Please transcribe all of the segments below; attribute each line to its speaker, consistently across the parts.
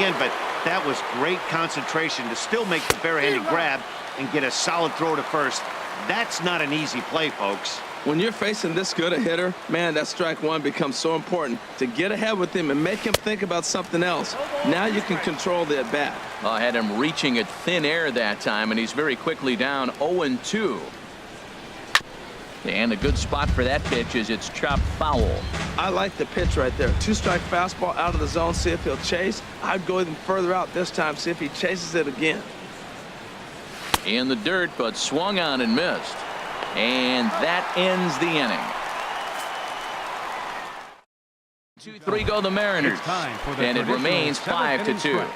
Speaker 1: again, but that was great concentration to still make the barehanded grab and get a solid throw to first. That's not an easy play, folks.
Speaker 2: When you're facing this good a hitter, man, that strike one becomes so important to get ahead with him and make him think about something else. Now you can control the at-bat.
Speaker 3: I had him reaching at thin air that time, and he's very quickly down 0-2. And a good spot for that pitch is it's chopped foul.
Speaker 2: I like the pitch right there. Two-strike fastball out of the zone, see if he'll chase. I'd go even further out this time, see if he chases it again.
Speaker 3: In the dirt, but swung on and missed. And that ends the inning. 2-3 go the Mariners. And it remains 5-2.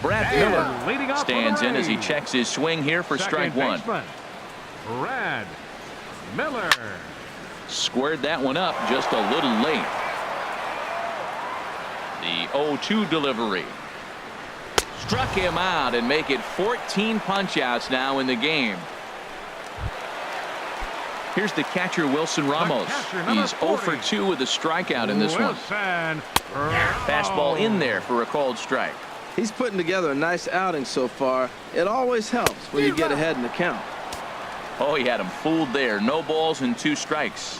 Speaker 3: Brad Miller stands in as he checks his swing here for strike one.
Speaker 4: Brad Miller
Speaker 3: squared that one up just a little late. The 0-2 delivery struck him out and make it 14 punch-outs now in the game. Here's the catcher, Wilson Ramos. He's 0 for 2 with a strikeout in this one. Fastball in there for a called strike.
Speaker 2: He's putting together a nice outing so far. It always helps when you get ahead in the count.
Speaker 3: Oh, he had him fooled there. No balls and 2 strikes.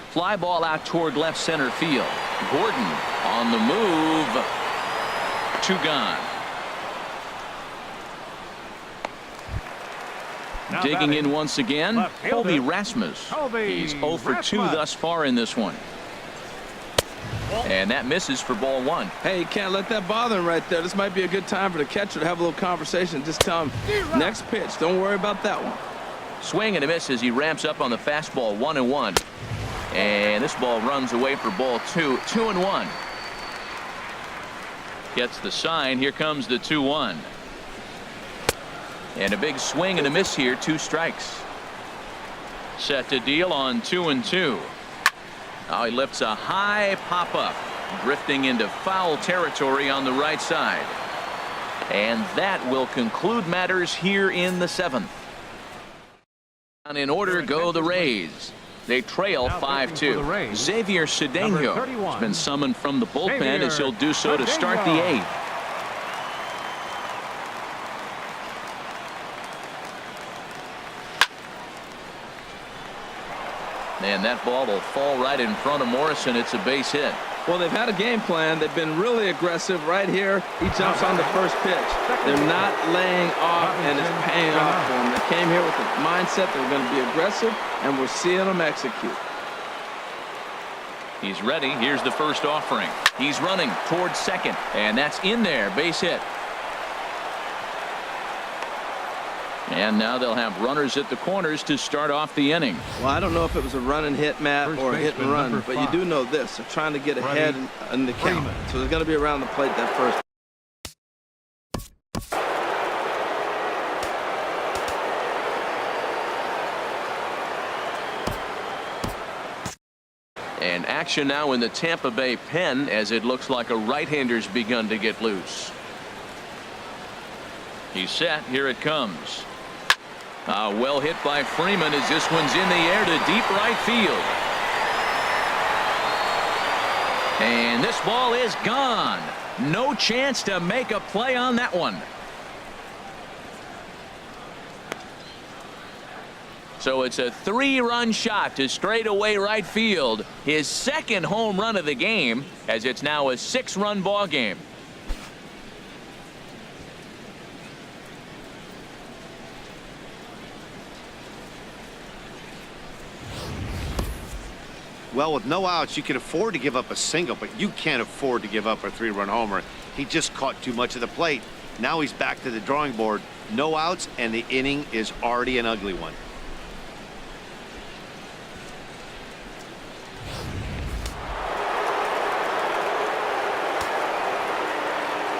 Speaker 3: Fly ball out toward left center field. Gordon on the move. 2 gone. Now digging in once again, Colby Rasmus. He's 0 for 2 thus far in this one. And that misses for ball 1.
Speaker 2: Hey, you can't let that bother him right there. This might be a good time for the catcher to have a little conversation. Just tell him, next pitch, don't worry about that one.
Speaker 3: Swing and a miss as he ramps up on the fastball, 1-1. And this ball runs away for ball 2, 2-1. Gets the sign. Here comes the 2-1. And a big swing and a miss here, 2 strikes. Set to deal on 2-2. Now he lifts a high pop up, drifting into foul territory on the right side. And that will conclude matters here in the 7th. And in order go the Rays. They trail 5-2. Xavier Cedeno has been summoned from the bullpen as he'll do so to start the 8th. And that ball will fall right in front of Morrison. It's a base hit.
Speaker 2: Well, they've had a game plan. They've been really aggressive right here. He jumps on the first pitch. They're not laying off, and it's paying off for them. They came here with the mindset they're going to be aggressive, and we're seeing them execute.
Speaker 3: He's ready. Here's the first offering. He's running towards second, and that's in there. Base hit. And now they'll have runners at the corners to start off the inning.
Speaker 2: Well, I don't know if it was a run and hit, Matt, or a hit and run, but you do know this. They're trying to get ahead in the count. So they're going to be around the plate that first.
Speaker 3: And action now in the Tampa Bay pen as it looks like a right-hander's begun to get loose. He's set. Here it comes. Well hit by Freeman as this one's in the air to deep right field. And this ball is gone. No chance to make a play on that one. So it's a 3-run shot to straightaway right field. His second home run of the game, as it's now a 6-run ball game.
Speaker 1: Well, with no outs, you can afford to give up a single, but you can't afford to give up a 3-run homer. He just caught too much of the plate. Now he's back to the drawing board. No outs, and the inning is already an ugly one.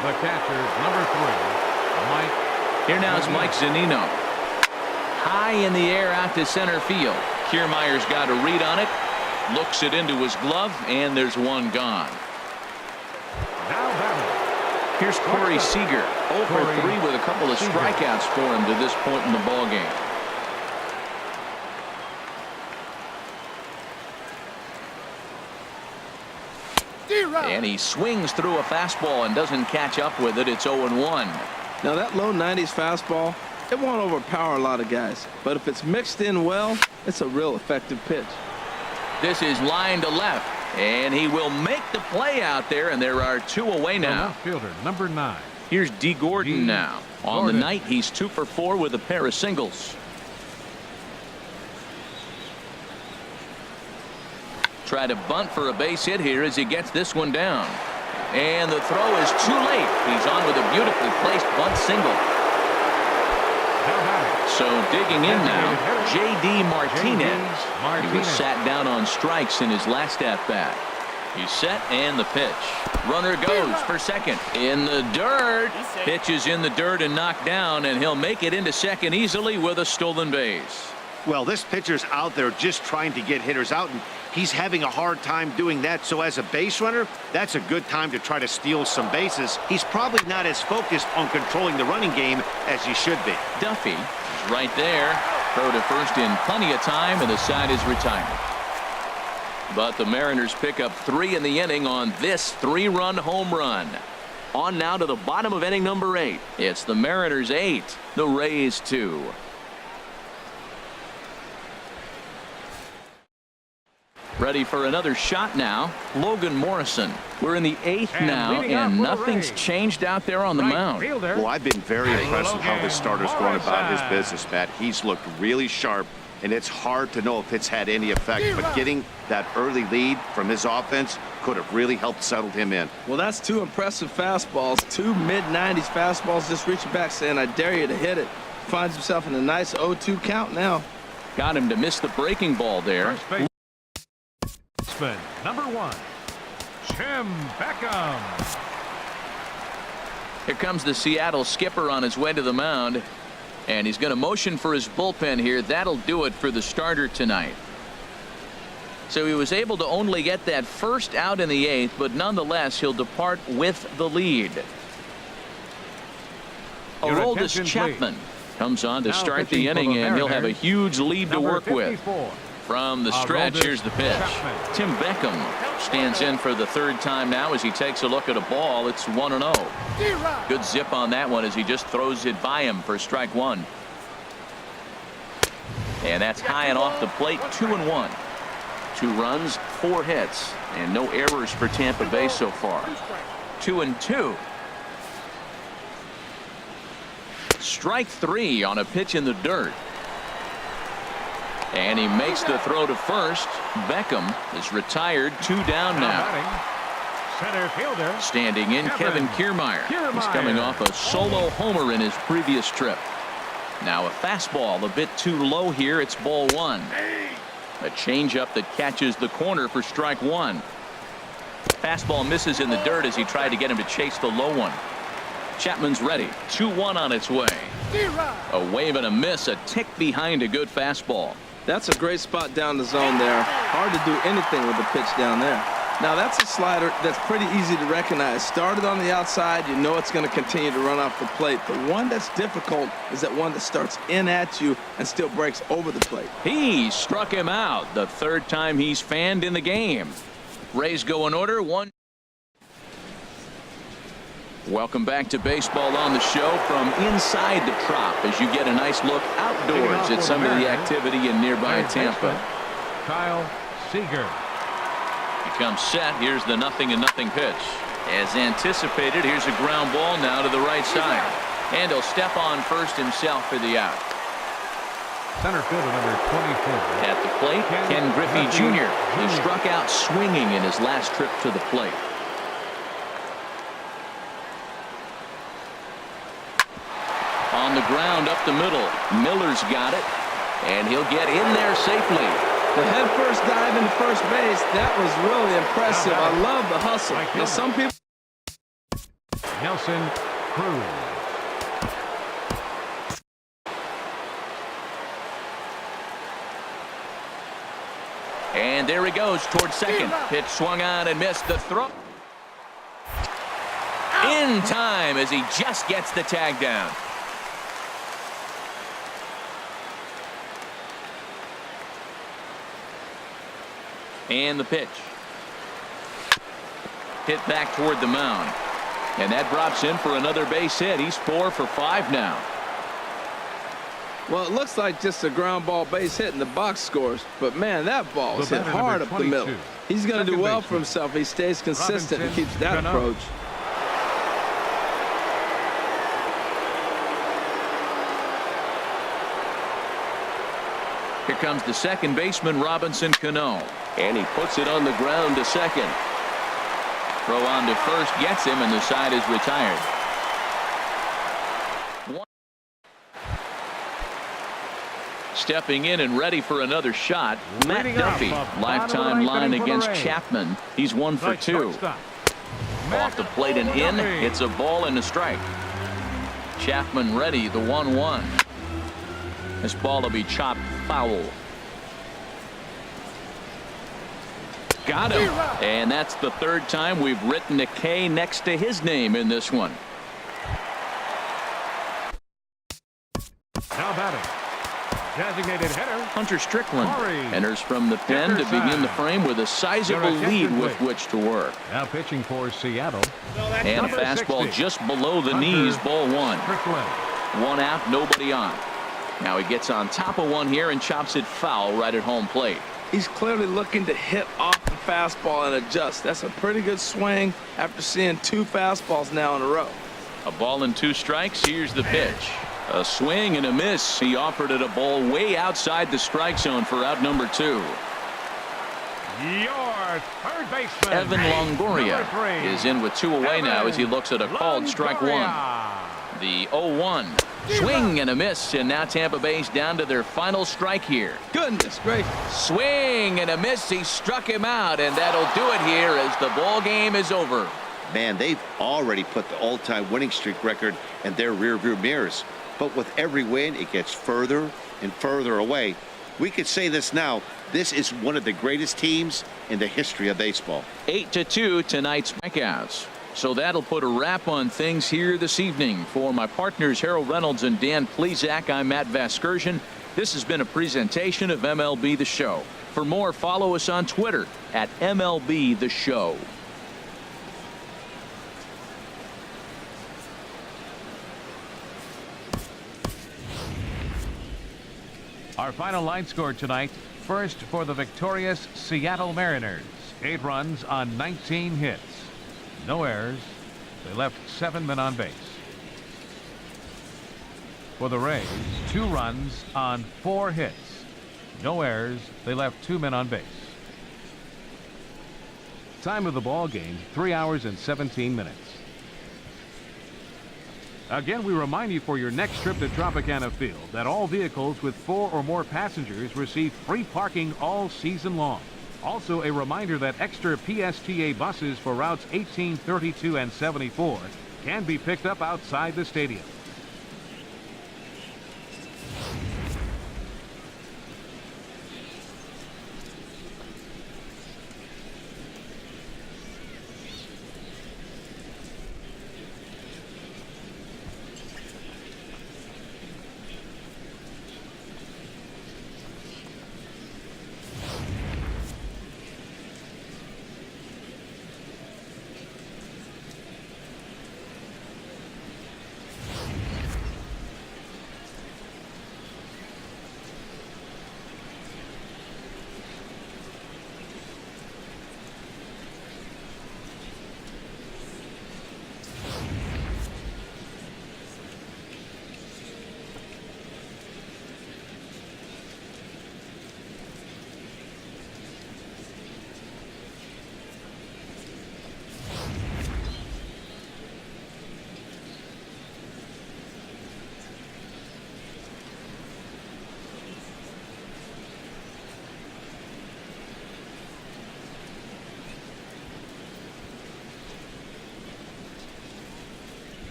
Speaker 4: The catcher, number 3, Mike.
Speaker 3: Here now is Mike Zunino. High in the air out to center field. Kiermaier's got a read on it. Looks it into his glove, and there's one gone. Here's Corey Seager, 0 for 3 with a couple of strikeouts for him to this point in the ballgame. And he swings through a fastball and doesn't catch up with it. It's 0-1.
Speaker 2: Now that low 90s fastball, it won't overpower a lot of guys. But if it's mixed in well, it's a real effective pitch.
Speaker 3: This is line to left. And he will make the play out there, and there are 2 away now.
Speaker 4: Left fielder, number 9.
Speaker 3: Here's D. Gordon now. On the night, he's 2 for 4 with a pair of singles. Try to bunt for a base hit here as he gets this one down. And the throw is too late. He's on with a beautifully placed bunt single. So digging in now, J.D. Martinez. He was sat down on strikes in his last at-bat. He's set and the pitch. Runner goes for second. In the dirt. Pitch is in the dirt and knocked down, and he'll make it into second easily with a stolen base.
Speaker 1: Well, this pitcher's out there just trying to get hitters out, and he's having a hard time doing that. So as a base runner, that's a good time to try to steal some bases. He's probably not as focused on controlling the running game as he should be.
Speaker 3: Duffy is right there. Throw to first in plenty of time, and the side is retired. But the Mariners pick up 3 in the inning on this 3-run home run. On now to the bottom of inning number 8. It's the Mariners 8, the Rays 2. Ready for another shot now, Logan Morrison. We're in the 8th now, and nothing's changed out there on the mound.
Speaker 1: Well, I've been very impressed with how this starter's going about his business, Matt. He's looked really sharp, and it's hard to know if it's had any effect. But getting that early lead from his offense could have really helped settle him in.
Speaker 2: Well, that's 2 impressive fastballs, 2 mid-90s fastballs, just reaching back saying, I dare you to hit it. Finds himself in a nice 0-2 count now.
Speaker 3: Got him to miss the breaking ball there.
Speaker 4: Number 1, Jim Beckham.
Speaker 3: Here comes the Seattle skipper on his way to the mound, and he's going to motion for his bullpen here. That'll do it for the starter tonight. So he was able to only get that first out in the 8th, but nonetheless he'll depart with the lead. Aroldis Chapman comes on to start the inning, and he'll have a huge lead to work with. From the stretch, here's the pitch. Tim Beckham stands in for the 3rd time now as he takes a look at a ball. It's 1-0. Good zip on that one as he just throws it by him for strike 1. And that's high and off the plate. 2-1. 2 runs, 4 hits, and no errors for Tampa Bay so far. 2-2. Strike 3 on a pitch in the dirt. And he makes the throw to first. Beckham is retired. 2 down now.
Speaker 4: Center fielder.
Speaker 3: Standing in, Kevin Kiermaier. He's coming off a solo homer in his previous trip. Now a fastball a bit too low here. It's ball 1. A changeup that catches the corner for strike 1. Fastball misses in the dirt as he tried to get him to chase the low one. Chapman's ready. 2-1 on its way. A wave and a miss. A tick behind a good fastball.
Speaker 2: That's a great spot down the zone there. Hard to do anything with the pitch down there. Now that's a slider that's pretty easy to recognize. Started on the outside, you know it's going to continue to run off the plate. The one that's difficult is that one that starts in at you and still breaks over the plate.
Speaker 3: He struck him out the 3rd time he's fanned in the game. Rays go in order. 1. Welcome back to baseball on the show from inside the Trop as you get a nice look outdoors at some of the activity in nearby Tampa.
Speaker 4: Kyle Seager.
Speaker 3: He comes set. Here's the 0-0 pitch. As anticipated, here's a ground ball now to the right side. And he'll step on first himself for the out.
Speaker 4: Center fielder number 24.
Speaker 3: At the plate, Ken Griffey Jr. He struck out swinging in his last trip to the plate. On the ground up the middle. Miller's got it, and he'll get in there safely.
Speaker 2: The head first dive into first base, that was really impressive. I love the hustle. Now some people.
Speaker 4: Nelson Cruz.
Speaker 3: And there he goes towards second. Pitch swung on and missed. The throw. In time as he just gets the tag down. And the pitch. hit back toward the mound. And that drops in for another base hit. He's 4 for 5 now.
Speaker 2: Well, it looks like just a ground ball base hit in the box scores, but man, that ball was hit
Speaker 4: batter,
Speaker 2: hard
Speaker 4: number
Speaker 2: up the middle.
Speaker 4: 22.
Speaker 2: He's going to do
Speaker 4: Second
Speaker 2: well
Speaker 4: baseman.
Speaker 2: for himself. He stays consistent and
Speaker 4: Robinson
Speaker 2: keeps that
Speaker 4: Cano.
Speaker 2: approach.
Speaker 3: Here comes the second baseman, Robinson Cano. And he puts it on the ground to second. Throw on to first gets him, and the side is retired. Stepping in and ready for another shot, Matt
Speaker 4: Leading off
Speaker 3: Duffy.
Speaker 4: the bottom of the
Speaker 3: Lifetime
Speaker 4: ninth
Speaker 3: line
Speaker 4: inning for the
Speaker 3: against
Speaker 4: Rays.
Speaker 3: Chapman. He's 1 for
Speaker 4: The
Speaker 3: 2.
Speaker 4: shortstop,
Speaker 3: Off the plate and in.
Speaker 4: Duffy.
Speaker 3: It's a ball and a strike. Chapman ready, the 1-1. This ball will be chopped foul. Got him. And that's the third time we've written a K next to his name in this one.
Speaker 4: Now batting. Designated hitter.
Speaker 3: Hunter Strickland
Speaker 4: Murray.
Speaker 3: enters from the pen to begin the frame with a sizable
Speaker 4: Your
Speaker 3: lead
Speaker 4: attention,
Speaker 3: with
Speaker 4: please.
Speaker 3: which to work.
Speaker 4: Now pitching for Seattle.
Speaker 3: And a
Speaker 4: Number
Speaker 3: fastball
Speaker 4: 60.
Speaker 3: just below the
Speaker 4: Hunter
Speaker 3: knees, ball 1.
Speaker 4: Strickland.
Speaker 3: 1 out, nobody on. Now he gets on top of one here and chops it foul right at home plate.
Speaker 2: He's clearly looking to hit off the fastball and adjust. That's a pretty good swing after seeing 2 fastballs now in a row.
Speaker 3: A ball and 2 strikes. Here's the pitch. A swing and a miss. He offered it a ball way outside the strike zone for out number 2.
Speaker 4: Your third baseman.
Speaker 3: Evan Longoria
Speaker 4: Number 3.
Speaker 3: is in with 2 away now as he looks at a called strike 1.
Speaker 4: Longoria.
Speaker 3: The 0-1. Swing and a miss, and now Tampa Bay's down to their final strike here.
Speaker 2: Goodness gracious.
Speaker 3: Swing and a miss. He struck him out, and that'll do it here as the ball game is over.
Speaker 1: Man, they've already put the all-time winning streak record in their rearview mirrors. But with every win, it gets further and further away. We could say this now. This is one of the greatest teams in the history of baseball.
Speaker 3: 8-2 tonight's strikeouts. So that'll put a wrap on things here this evening. For my partners Harold Reynolds and Dan Plesac, I'm Matt Vasgersian. This has been a presentation of MLB The Show. For more, follow us on Twitter at MLB The Show.
Speaker 4: Our final line score tonight. First for the victorious Seattle Mariners. 8 runs on 19 hits. No errors. They left 7 men on base. For the Rays, 2 runs on 4 hits. No errors. They left 2 men on base. Time of the ball game, 3 hours and 17 minutes. Again, we remind you for your next trip to Tropicana Field that all vehicles with 4 or more passengers receive free parking all season long. Also, a reminder that extra PSTA buses for routes 18, 32, and 74 can be picked up outside the stadium.